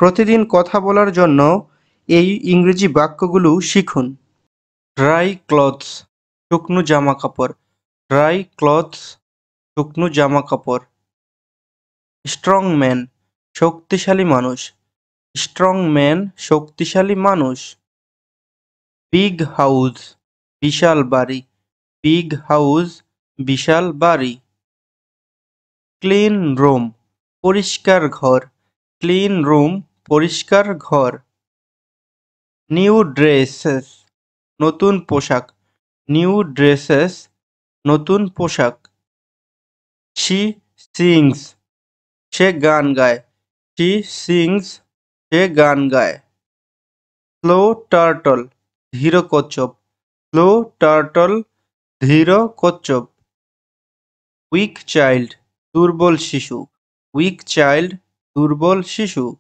প্রতিদিন কথা বলার জন্য এই ইংরেজি বাক্যগুলো শিখুন। ড্রাই ক্লথস, শুকনো জামা কাপড়। ড্রাই ক্লথস, শুকনো জামা কাপড়। স্ট্রং ম্যান, শক্তিশালী মানুষ। স্ট্রং ম্যান, শক্তিশালী মানুষ। বিগ হাউস, বিশাল বাড়ি। বিগ হাউস, বিশাল বাড়ি। ক্লিন রুম, পরিষ্কার ঘর। ক্লিন রুম, পরিষ্কার ঘর। নিউ ড্রেসেস, নতুন পোশাক। নিউ ড্রেসেস, নতুন পোশাক। শি সিংস, সে গান গায়। শি সিংস, সে গান গায়। স্লো টার্টল, ধীর কচ্ছপ। স্লো টার্টল, ধীর কচ্ছপ। উইক চাইল্ড, দুর্বল শিশু। উইক চাইল্ড, দুর্বল শিশু।